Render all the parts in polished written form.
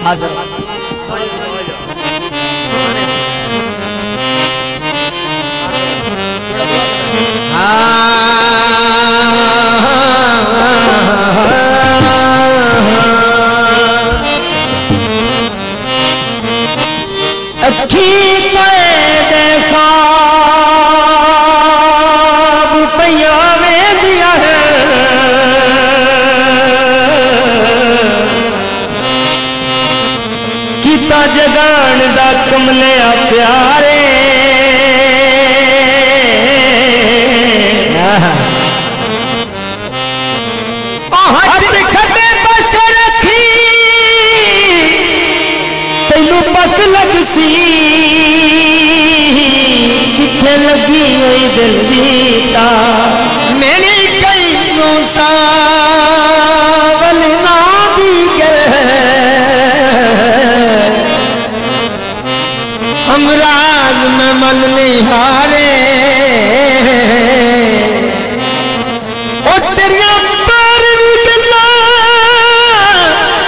हाँ सर अखी देखा रुपया में दिया है किता जगान दा कमले प्यारे खड़े बस रखी तेनू पक लग सी किथे लगी हुई दिल दीता मेरी कई सावल ना दी गए हम राज में मन निहारे और तेरिया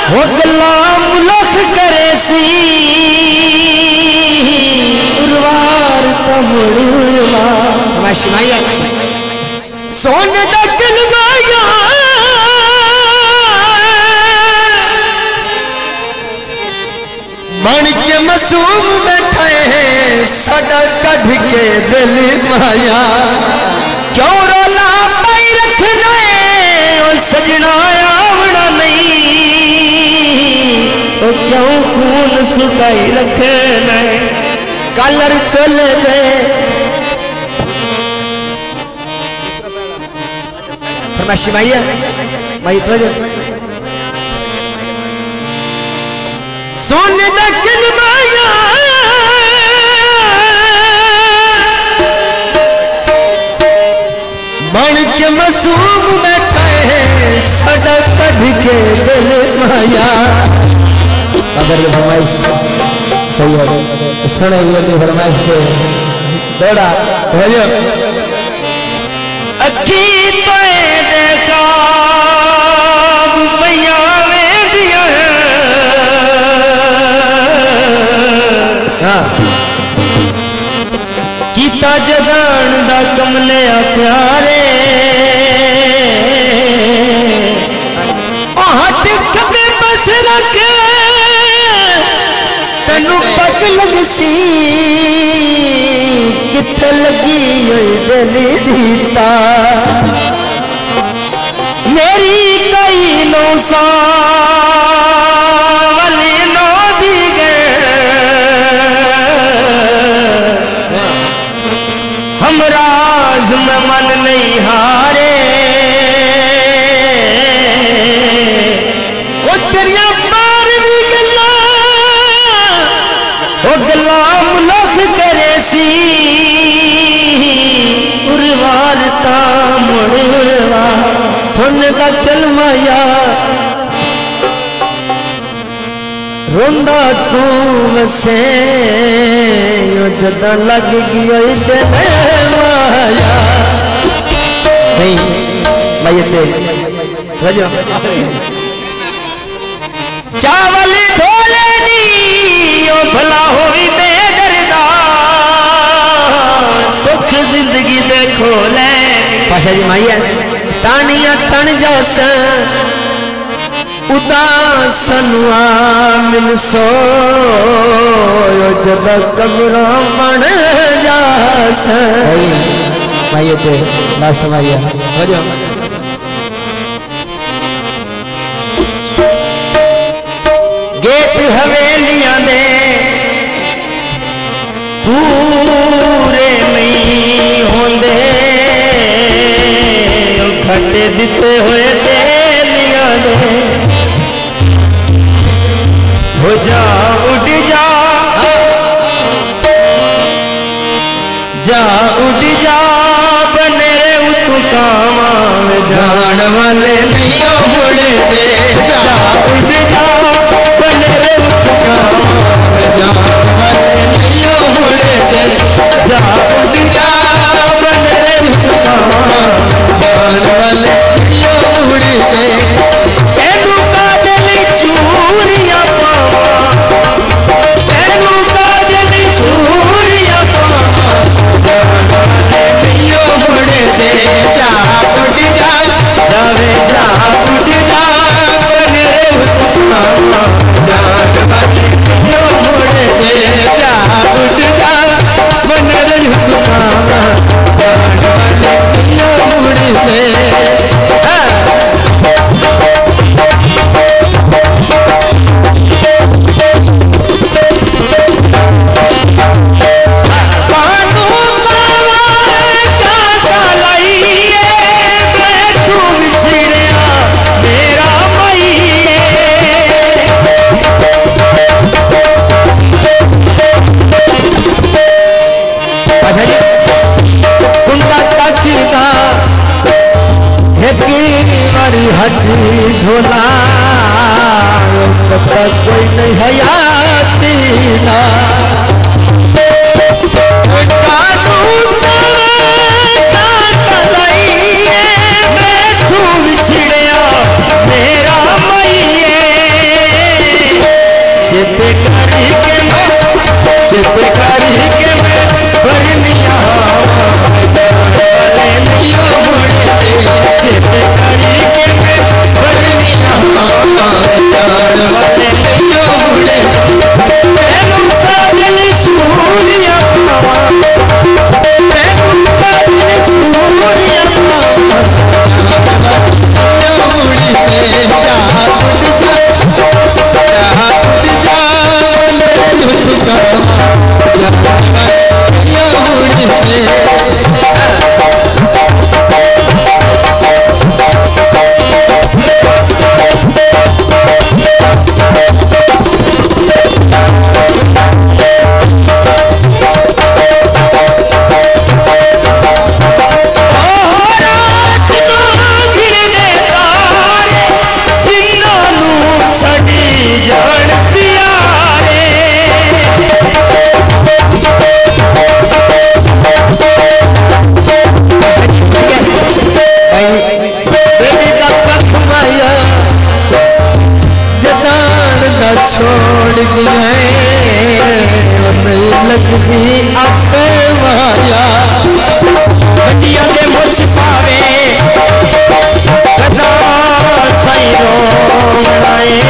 वो गलाम मुलख करे सी उर्वार तमुड़वा माशी माया सोन दकल माया बन के मासूम बैठे सदा कढ़ के दिल माया क्यों रोला पाई रखना और सजना आवड़ा नहीं तो क्यों खून सुखाई रखना कलर चले दे फरमाइशी माइया माई सोने दकल माया बन के मासूम बैठे सदा कढ़ के दिल माया अगर ये फरमाइश सही है सुने हुए की फरमाइश पे दौड़ा भजो अखी तो देखा रुपया में दिया है कीता जगान दा कमले प्यारे हट खबे बस रखे तेनू पक लग सी किथे लगी हुई दिल दीता मेरी कई नो सावल नो दी गए हम राज में मन नहीं हारे वो तेरिया बार भी गला वो गलाम लख करे सी उर्वारता मुड़वा सुन का कलमाया रोंदा तू वसे जदा लग गई दिल माया सही माइते रजो चावल ढोले नी ओ भला होई बेदर्दा सुख जिंदगी देखो ले पाशा जी माइया तानिया तन जस उदासनुआ मिल सो जब कब्रों बन जास माइये पे लास्ट माइया हो जाओ गेट हवेलियां दे पूरे नहीं होंदे खटे दिते हुए तेलियां दे हो जा उड़ जा जा उड़ जा बने उतु कामा जान वाले नहीं मुड़ते जा उड़ जा बने उतु कामा जान वाले नहीं मुड़ते जा उड़ जा बने उतु कामा जान वाले नहीं मुड़ते एनु का दिल चूरिया पावा कोई नहीं हयाती ना छोड़ दिए लगती आपे माया बचिया दे मुझ पावे कदा पैरो बनाए